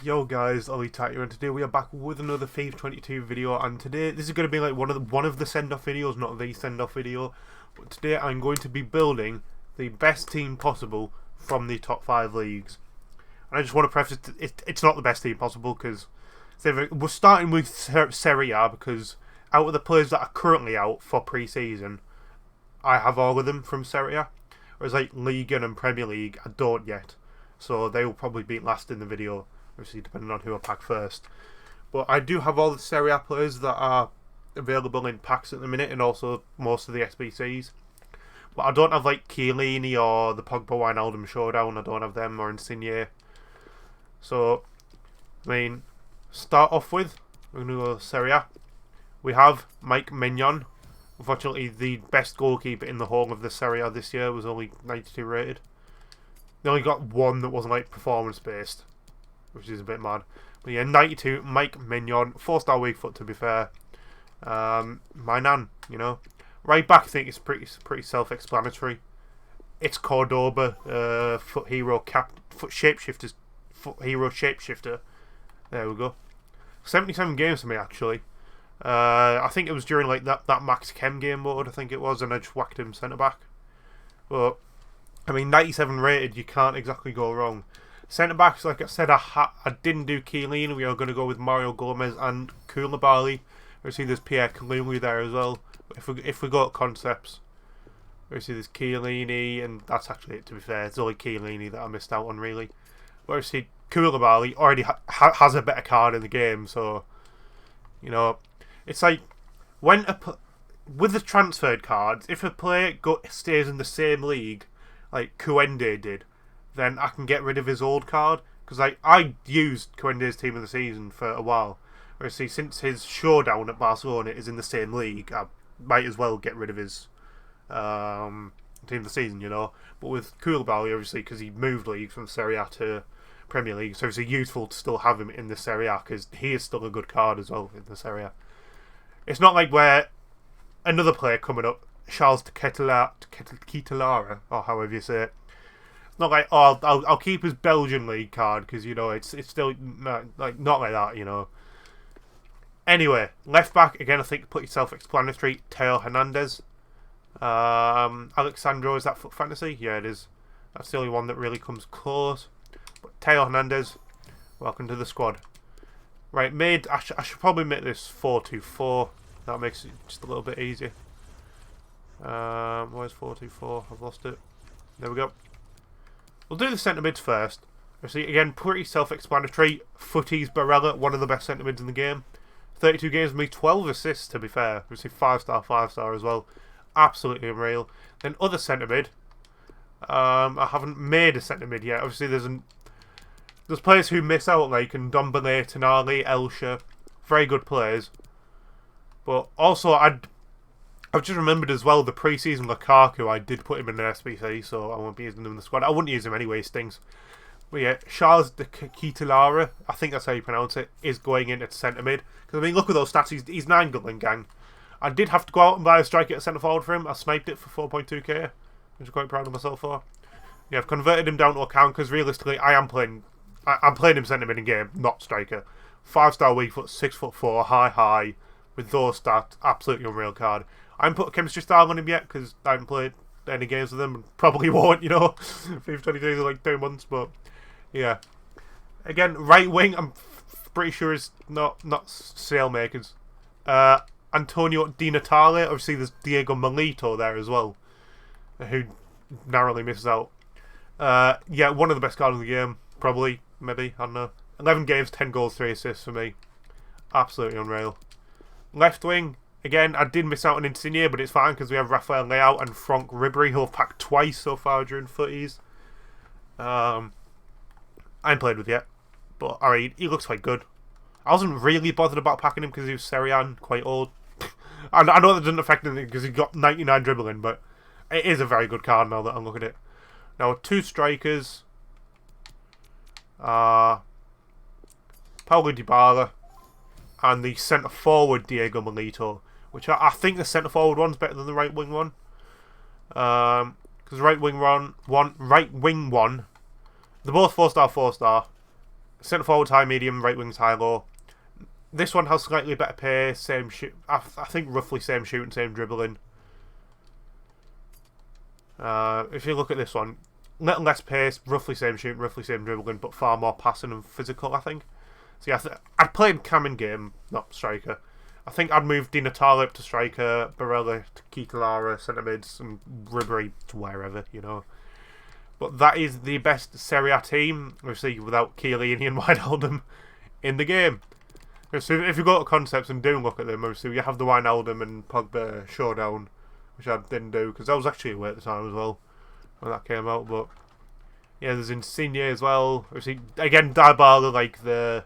Yo guys, Untitled here, and today we are back with another FIFA 22 video, and today this is going to be like one of the send-off videos, not the send-off video, but today I'm going to be building the best team possible from the top 5 leagues. And I just want to preface it's not the best team possible because we're starting with Serie A because out of the players that are currently out for pre-season, I have all of them from Serie A, whereas like Liga and Premier League I don't yet, so they will probably be last in the video. Obviously, depending on who I pack first. But I do have all the Serie A players that are available in packs at the minute, and also most of the SBCs. But I don't have like Chiellini or the Pogba Wijnaldum showdown. I don't have them, or Insigne. So, I mean, start off with, we're going to go Serie A. We have Mike Maignan. Unfortunately, the best goalkeeper in the whole of the Serie A this year was only 92 rated. They only got one that wasn't like performance based, which is a bit mad. But yeah, 92, Mike Maignan, 4-star weak foot to be fair. My nan, you know. Right back, I think it's pretty self-explanatory. It's Cordoba, foot hero shapeshifter. There we go. 77 games for me actually. I think it was during like that Max Chem game mode, I think it was, and I just whacked him centre back. But I mean, 97 rated, you can't exactly go wrong. Centre backs, like I said, I didn't do Chiellini. We are going to go with Mario Gomez and Koulibaly. Obviously, there's Pierre Kalulu there as well. If we go at concepts, obviously there's Chiellini, and that's actually it. To be fair, it's only Chiellini that I missed out on really. But obviously, Koulibaly already has a better card in the game, so you know, it's like when with the transferred cards, if a player stays in the same league, like Kuende did, then I can get rid of his old card. Because I used Kuende's team of the season for a while. Obviously, since his showdown at Barcelona is in the same league, I might as well get rid of his team of the season, you know. But with Koulibaly, obviously, because he moved leagues from Serie A to Premier League, so it's useful to still have him in the Serie A because he is still a good card as well in the Serie A. It's not like where another player coming up, Charles Ketelara, or however you say it. Not like, oh, I'll keep his Belgian league card because, you know, it's still not like that, you know. Anyway, left back again. I think pretty self-explanatory. Theo Hernandez, Alexandro, is that Foot Fantasy? Yeah, it is. That's the only one that really comes close. But Theo Hernandez, welcome to the squad. Right, mid. I should probably make this 4-2-4. That makes it just a little bit easier. Where's 4-2-4? I've lost it. There we go. We'll do the centre mids first. Obviously, again, pretty self-explanatory. Footies Barella, one of the best centre mids in the game. 32 games with me, 12 assists to be fair. Obviously, 5-star as well. Absolutely unreal. Then other centre mid. I haven't made a centre mid yet. Obviously, there's players who miss out, like Ndombele, Tonali, Elsha. Very good players. But also, I've just remembered as well the pre-season Lukaku. I did put him in an SBC, so I won't be using him in the squad. I wouldn't use him anyway, stings. But yeah, Charles de Ketelara, I think that's how you pronounce it, is going in at centre mid. Because I mean, look at those stats. He's 9 goal in gang. I did have to go out and buy a striker at centre forward for him. I sniped it for 4.2k, which I'm quite proud of myself for. Yeah, I've converted him down to account because realistically, I'm playing him centre mid in game, not striker. 5-star weak foot, 6'4", high. With those stats, absolutely unreal card. I haven't put a chemistry style on him yet because I haven't played any games with him and probably won't, you know. FIFA 23 is like 2 months, but yeah. Again, right wing, I'm pretty sure is not sailmakers. Antonio Di Natale, obviously there's Diego Monito there as well, who narrowly misses out. Yeah, one of the best cards in the game, probably, maybe, I don't know. 11 games, 10 goals, 3 assists for me. Absolutely unreal. Left wing, again, I did miss out on Insigne, but it's fine because we have Rafael Leao and Franck Ribéry, who have packed twice so far during footies. I haven't played with yet, but alright, he looks quite good. I wasn't really bothered about packing him because he was Serie A, quite old. I know that doesn't affect anything because he got 99 dribbling, but it is a very good card now that I look at it. Now, 2 strikers. Paulo Dybala. And the centre forward Diego Monito, which I think the centre forward one's better than the right wing one. Because right wing one, they're both 4-star. Centre forwards high medium, right wings high low. This one has slightly better pace, same shoot. I think roughly same shooting, same dribbling. If you look at this one, little less pace, roughly same shooting, roughly same dribbling, but far more passing and physical, I think. So yeah, I'd play Cam in game, not striker. I think I'd move Di Natale up to striker, Barella to Kitalara, centre mids, and Ribery to wherever, you know. But that is the best Serie A team, obviously without Chiellini and Wijnaldum in the game. So if you go to concepts and do look at them, obviously you have the Wijnaldum and Pogba showdown, which I didn't do because I was actually away at the time as well when that came out. But yeah, there's Insigne as well. Obviously, again, Dybala like the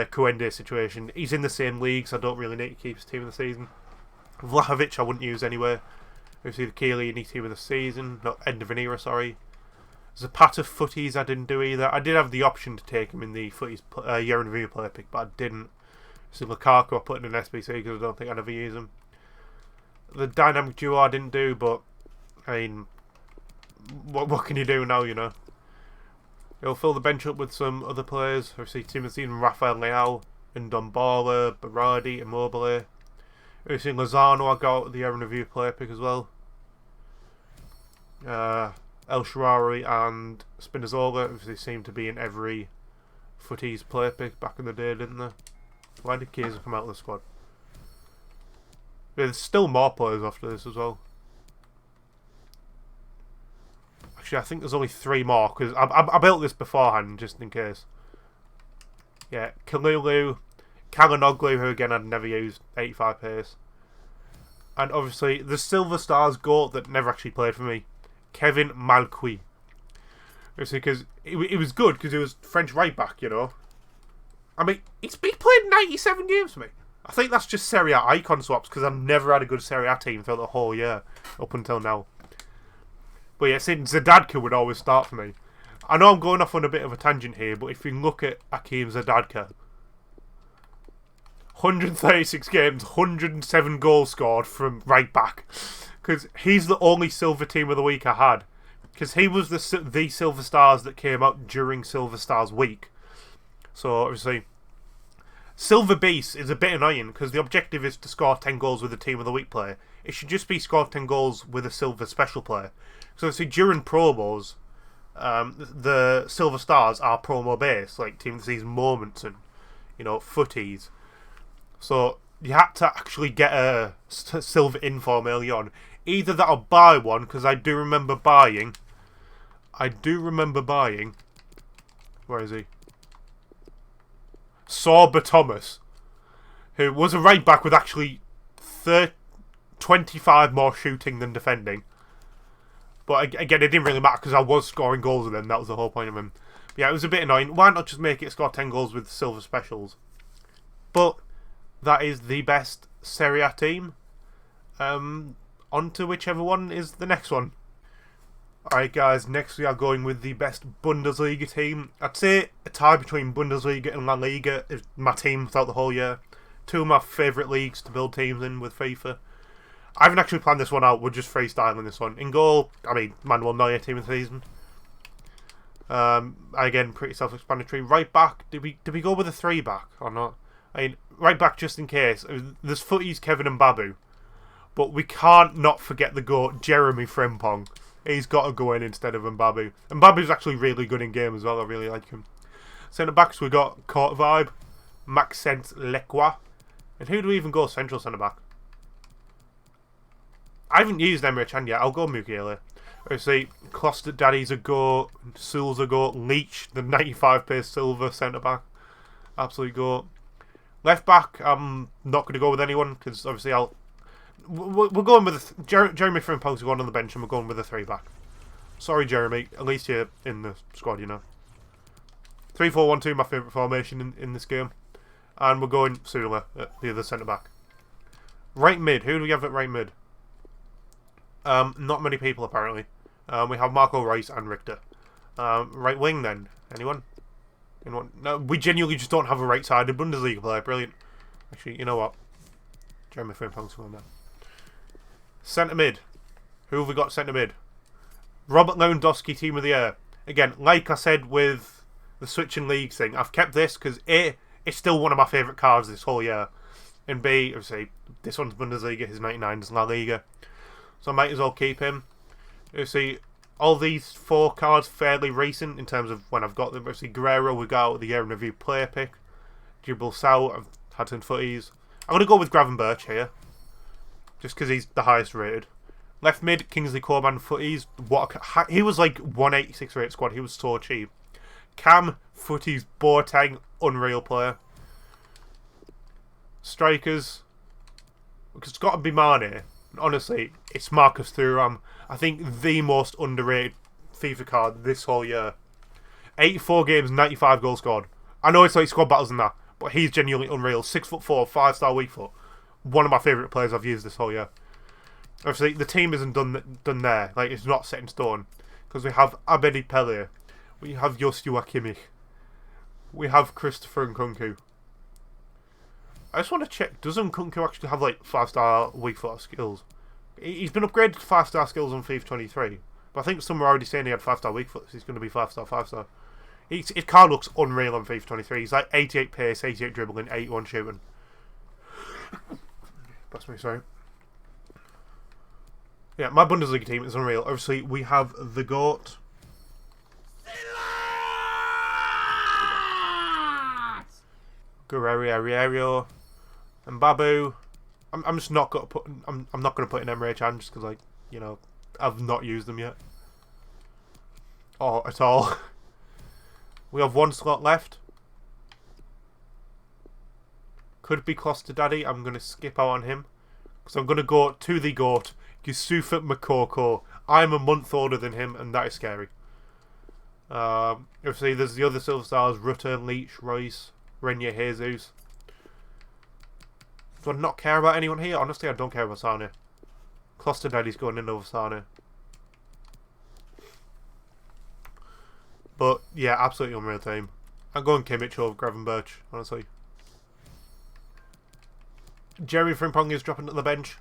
Koende situation. He's in the same league, so I don't really need to keep his team of the season. Vlahovic I wouldn't use anyway. Obviously the Chiellini team of the season, not end of an era, sorry. Zapata footies I didn't do either. I did have the option to take him in the footies year in review player pick, but I didn't. So Lukaku I put in an SBC because I don't think I'd ever use him. The dynamic duo I didn't do, but I mean, what can you do now, you know? He'll fill the bench up with some other players. Obviously team of the season, Rafael Leao, Ndombele, Berardi, Immobile. Obviously Lozano I got the year in review player pick as well. El Shaarawy and Spinazzola obviously seem to be in every footies player pick back in the day, didn't they? Why did Chiesa come out of the squad? There's still more players after this as well. Actually, I think there's only 3 more because I built this beforehand just in case. Yeah, Kalulu, Kalinoglu, who again I'd never used, 85 pace. And obviously the Silver Stars goat that never actually played for me, Kevin Malcuit. Obviously because it was good because it was French right back, you know. I mean, he played 97 games for me. I think that's just Serie A icon swaps because I've never had a good Serie A team throughout the whole year up until now. But yeah, since Zadadka would always start for me. I know I'm going off on a bit of a tangent here, but if you look at Akeem Zadadka, 136 games, 107 goals scored from right back. Because he's the only Silver Team of the Week I had. Because he was the Silver Stars that came out during Silver Stars week. So obviously, Silver Beast is a bit annoying because the objective is to score 10 goals with a Team of the Week player. It should just be score 10 goals with a Silver Special player. So obviously during promos, the Silver Stars are promo based, like Team of the Season moments and, you know, footies. So you had to actually get a Silver Inform early on. Either that or buy one, because I do remember buying. Where is he? Sorba Thomas, who was a right back with actually 25 more shooting than defending. But again, it didn't really matter because I was scoring goals with him. That was the whole point of him. But yeah, it was a bit annoying. Why not just make it score 10 goals with Silver Specials? But that is the best Serie A team. On to whichever one is the next one. Alright guys, next we are going with the best Bundesliga team. I'd say a tie between Bundesliga and La Liga is my team throughout the whole year. 2 of my favourite leagues to build teams in with FIFA. I haven't actually planned this one out, we're just freestyling this one. In goal, I mean, Manuel Neuer team of the season. Again, pretty self-explanatory. Right back, did we go with a 3 back or not? I mean, right back just in case. There's footies, Kevin and Babu. But we can't not forget the GOAT, Jeremy Frimpong. He's got to go in instead of Mbabu. Mbabu's actually really good in game as well, I really like him. Centre backs, we got Court Vibe, Maxence Lequois. And who do we even go central centre back? I haven't used Emre Can yet, I'll go Mukiele. Obviously, Kloster Daddy's a go, Sewell's a go, Leach, the 95 pace silver centre back. Absolute go. Left back, I'm not going to go with anyone because obviously we're going with Jeremy Frimpong's going on the bench and we're going with a 3 back. Sorry, Jeremy. At least you're in the squad, you know. 3-4-1-2, my favourite formation in this game. And we're going Sula at the other centre back. Right mid. Who do we have at right mid? Not many people apparently. We have Marco Reus and Richter. Right wing then. Anyone? No, we genuinely just don't have a right-sided Bundesliga player. Brilliant. Actually, you know what? Jeremy Frimpong's going there. Centre mid. Who have we got centre mid? Robert Lewandowski, team of the year. Again, like I said with the switching league thing. I've kept this because A, it's still one of my favourite cards this whole year. And B, obviously, this one's Bundesliga, his 99 is La Liga. So I might as well keep him. You see, all these 4 cards fairly recent in terms of when I've got them. Obviously, Guerrero, we got the year in review player pick. Gibril Sau, I've had some footies. I'm going to go with Gravenberch here. Just because he's the highest rated. Left mid, Kingsley Coman footies. He was like 186 rated squad. He was so cheap. Cam, footies, Boateng, unreal player. Strikers, it's got to be Mane. Honestly, it's Marcus Thuram. I think the most underrated FIFA card this whole year. 84 games, 95 goals scored. I know it's like squad battles and that, but he's genuinely unreal. 6'4", 5-star weak foot. One of my favourite players I've used this whole year. Obviously, the team isn't done there. Like, it's not set in stone. Because we have Abedi Pele. We have Joshua Kimmich. We have Christopher Nkunku. I just want to check, does Nkunku actually have, like, 5-star weak foot skills? He's been upgraded to 5-star skills on FIFA 23. But I think some were already saying he had 5-star weak foot, so he's going to be 5-star, 5-star. His card looks unreal on FIFA 23. He's like 88 pace, 88 dribbling, 81 shooting. Bless me, sorry. Yeah, my Bundesliga team is unreal. Obviously, we have the GOAT. Guerrero and Babu. I'm just not gonna put. I'm not gonna put in Emre Can just because, like, you know, I've not used them yet. Or at all. We have 1 slot left. Could be Costa Daddy. I'm gonna skip out on him because I'm gonna go to the GOAT, Yusufa Makoko. I'm a month older than him, and that is scary. Obviously, there's the other Silver Stars: Rutter, Leach, Royce, Renier, Jesus. Do I not care about anyone here? Honestly, I don't care about Sane. Costa Daddy's going in over Sane. But, yeah, absolutely unreal team. I'm going Kimmich over Gravenberch, honestly. Jeremy Frimpong is dropping to the bench.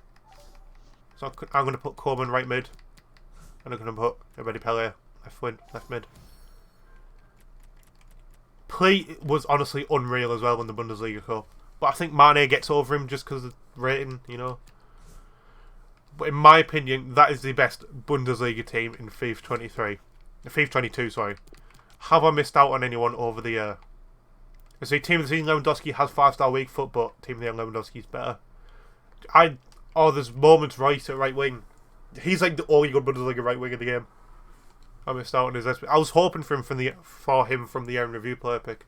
So I'm going to put Coleman right mid. And I'm going to put Abedi Pele left mid. Play was honestly unreal as well in the Bundesliga Cup. But I think Mane gets over him just because of rating, you know. But in my opinion, that is the best Bundesliga team in FIFA 23. FIFA 22, sorry. Have I missed out on anyone over the year? I see Team of the Season Lewandowski has 5-star weak foot, but Team of the Year Lewandowski is better. There's moments right at right wing. He's like the only good Bundesliga right wing in the game. I missed out on his SP. I was hoping for him from the year in review player pick.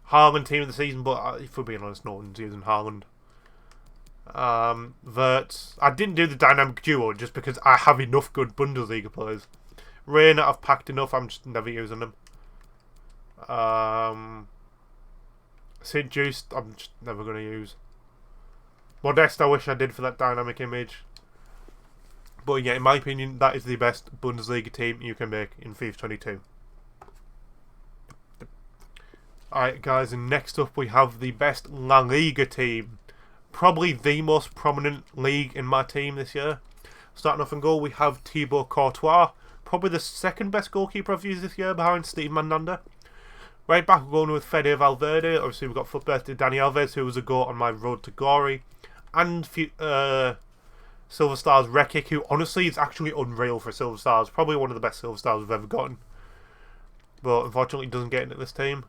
Haaland Team of the Season, but if we're being honest, no one's using Haaland. Wirtz. I didn't do the dynamic duo just because I have enough good Bundesliga players. Reina, I've packed enough. I'm just never using them. St. Just, I'm just never going to use. Modest, I wish I did for that dynamic image. But yeah, in my opinion, that is the best Bundesliga team you can make in FIFA 22. Alright guys, and next up we have the best La Liga team. Probably the most prominent league in my team this year. Starting off in goal, we have Thibaut Courtois. Probably the second best goalkeeper I've used this year behind Steve Mandanda. Right back, we're going with Fede Valverde. Obviously, we've got foot birthday Dani Alves, who was a goat on my road to glory. And Silver Stars Rekic, who honestly is actually unreal for Silver Stars. Probably one of the best Silver Stars we've ever gotten. But unfortunately, doesn't get into this team.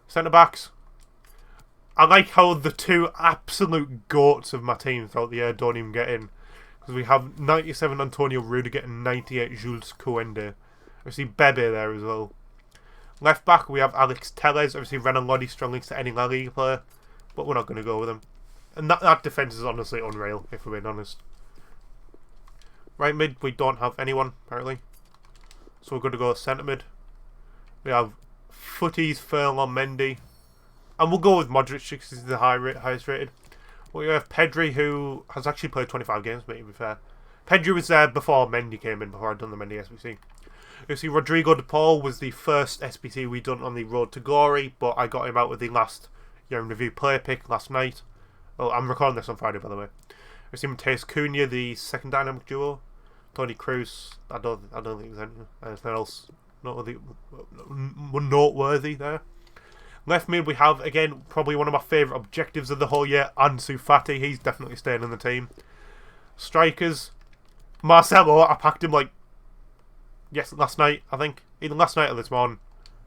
Centre backs. I like how the 2 absolute goats of my team throughout the year don't even get in. Because we have 97 Antonio Rudiger and 98 Jules Koundé. Obviously, Bebe there as well. Left back, we have Alex Telles. Obviously, Renan Lodi strong links to any La Liga player. But we're not going to go with him. And that defence is honestly unreal, if we're being honest. Right mid, we don't have anyone, apparently. So we're going to go centre mid. We have Footies, Furlong, Mendy. And we'll go with Modric because he's the highest rated. We have Pedri, who has actually played 25 games, to be fair. Pedri was there before Mendy came in, before I'd done the Mendy SBC. You see, Rodrigo de Paul was the first SBC we done on the road to glory, but I got him out with the last year in review player pick last night. Well, I'm recording this on Friday, by the way. You see Mateus Cunha, the second dynamic duo. Toni Kroos, I don't think there's anything else noteworthy there. Left mid, we have, again, probably one of my favourite objectives of the whole year, Ansu Fati. He's definitely staying in the team. Strikers, Marcelo, I packed him last night, I think. Either last night or this morning.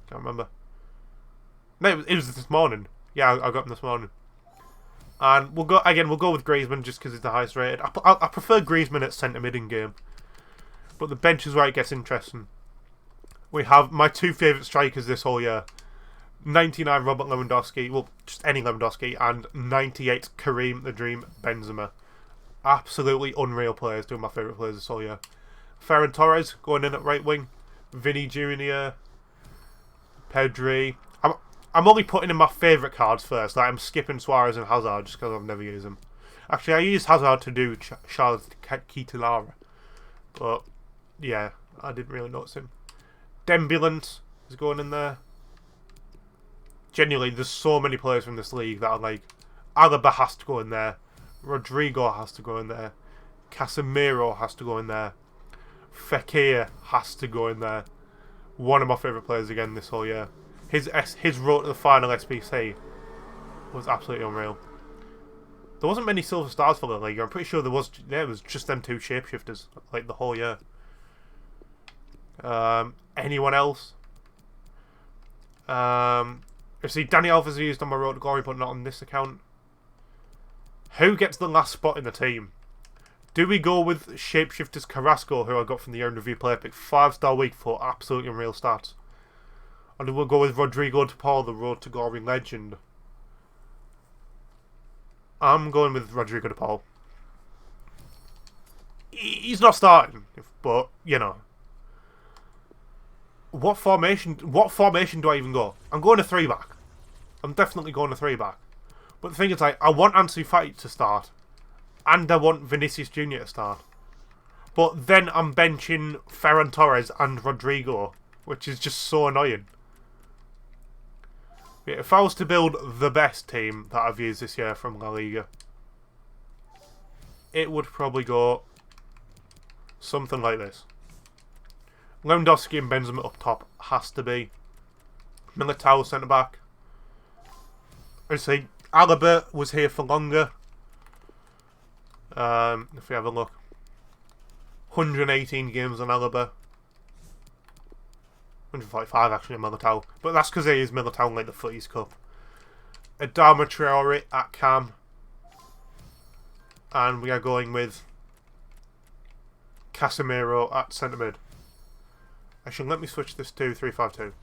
Can't remember. No, it was this morning. Yeah, I got him this morning. And we'll go with Griezmann just because he's the highest rated. I prefer Griezmann at centre mid in game. But the bench is where it gets interesting. We have my two favourite strikers this whole year. 99 Robert Lewandowski, well, just any Lewandowski, and 98 Karim the Dream Benzema. Absolutely unreal players, two of my favourite players this whole year. Ferran Torres going in at right wing. Vinny Jr., Pedri. I'm only putting in my favourite cards first. Like, I'm skipping Suarez and Hazard just because I've never used them. Actually, I used Hazard to do Charles Ketelara. But, yeah, I didn't really notice him. Dembélé is going in there. Genuinely, there's so many players from this league that are like... Alaba has to go in there. Rodrigo has to go in there. Casemiro has to go in there. Fekir has to go in there. One of my favourite players again this whole year. His road to the final SBC was absolutely unreal. There wasn't many silver stars for the league. I'm pretty sure there was. Yeah, it was just them two shapeshifters like the whole year. Anyone else? See, Danny Alves used on my road to glory, but not on this account. Who gets the last spot in the team? Do we go with Shapeshifters Carrasco, who I got from the Earned Review player pick, 5-star week for absolutely unreal stats? Or do we go with Rodrigo de Paul, the road to glory legend? I'm going with Rodrigo de Paul. He's not starting, but, you know. What formation do I even go? I'm going to 3-back. I'm definitely going to 3-back. But the thing is, I want Ansu Fati to start. And I want Vinicius Jr. to start. But then I'm benching Ferran Torres and Rodrigo, which is just so annoying. Yeah, if I was to build the best team that I've used this year from La Liga, it would probably go something like this. Lewandowski and Benzema up top has to be. Militao centre back. I see Alaba was here for longer. If we have a look, 118 games on Alaba. 145 actually in Militao, but that's because he is Militao like the Footies Cup. Adama Traore at cam, and we are going with Casemiro at centre mid. Actually, let me switch this to 3-5-2 because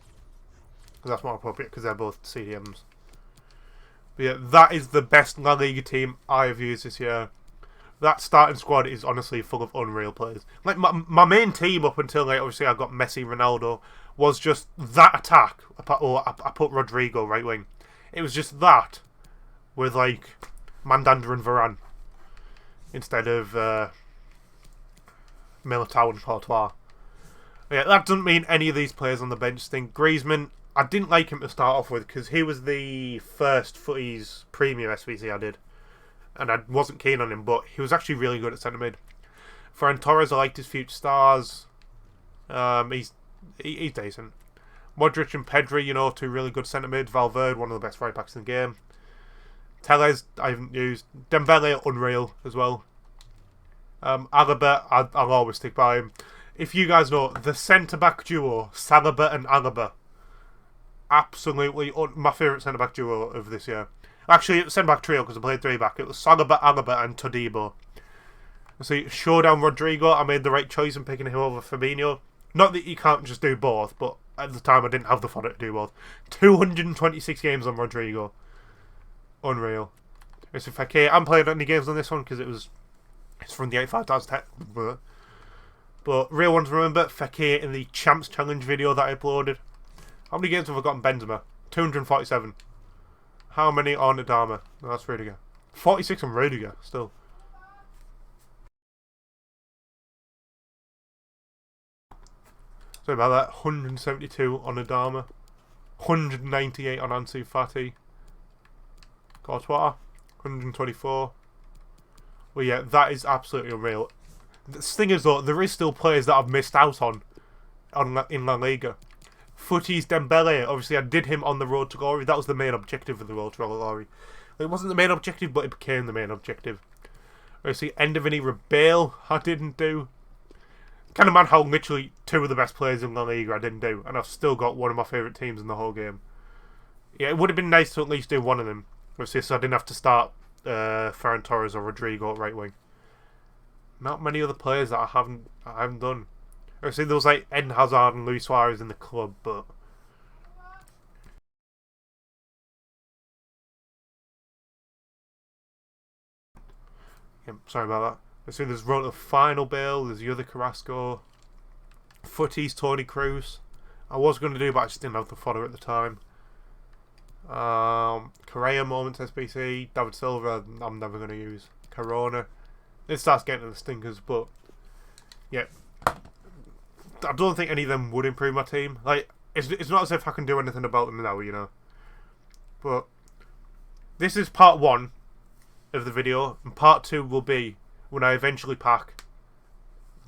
that's more appropriate because they're both CDMs. But yeah, that is the best La Liga team I have used this year. That starting squad is honestly full of unreal players. Like my main team up until like obviously I got Messi, Ronaldo, was just that attack. I put Rodrigo right wing. It was just that with like Mandanda and Varane instead of Militao and Courtois. Yeah, that doesn't mean any of these players on the bench stink. Griezmann, I didn't like him to start off with because he was the first Footies Premium SVC I did. And I wasn't keen on him, but he was actually really good at centre mid. Ferran Torres, I liked his future stars. He's decent. Modric and Pedri, you know, two really good centre mid. Valverde, one of the best right backs in the game. Telles, I haven't used. Dembele, unreal as well. Alaba, I'll always stick by him. If you guys know, the centre-back duo, Saliba and Alaba, absolutely my favourite centre-back duo of this year. Actually, it was centre-back trio because I played 3-back. It was Saliba, Alaba and Todibo. See, showdown Rodrigo, I made the right choice in picking him over Fabinho. Not that you can't just do both, but at the time I didn't have the fodder to do both. 226 games on Rodrigo. Unreal. It's if I haven't played any games on this one because it's from the 85,000. But real ones, remember Fekir in the Champs Challenge video that I uploaded. How many games have I got on Benzema? 247. How many on Adama? No, that's Rudiger. 46 on Rudiger, still. Sorry about that. 172 on Adama. 198 on Ansu Fati. Courtois. 124. Well, yeah, that is absolutely unreal. The thing is, though, there is still players that I've missed out on in La Liga. Footy's Dembele. Obviously, I did him on the road to glory. That was the main objective of the road to glory. It wasn't the main objective, but it became the main objective. Obviously, End of any Rebale, I didn't do. Kind of mad how literally two of the best players in La Liga I didn't do, and I've still got one of my favourite teams in the whole game. Yeah, it would have been nice to at least do one of them. Obviously, so I didn't have to start Ferran Torres or Rodrigo at right wing. Not many other players that I haven't done. Obviously, there was like Eden Hazard and Luis Suarez in the club, but yeah, sorry about that. Obviously, there's Roto Final Bale. There's the other Carrasco. Footy's Tony Cruz. I was going to do, but I just didn't have the fodder at the time. Correa Moments SBC. David Silva. I'm never going to use. Corona. It starts getting to the stinkers, but yeah. I don't think any of them would improve my team. Like, it's not as if I can do anything about them now, you know. But this is part 1 of the video, and part 2 will be when I eventually pack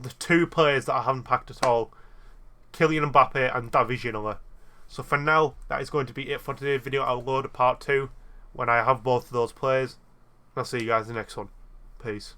the 2 players that I haven't packed at all, Kylian Mbappe and David Ginola. So for now, that is going to be it for today's video. I'll load a part 2 when I have both of those players. I'll see you guys in the next one. Peace.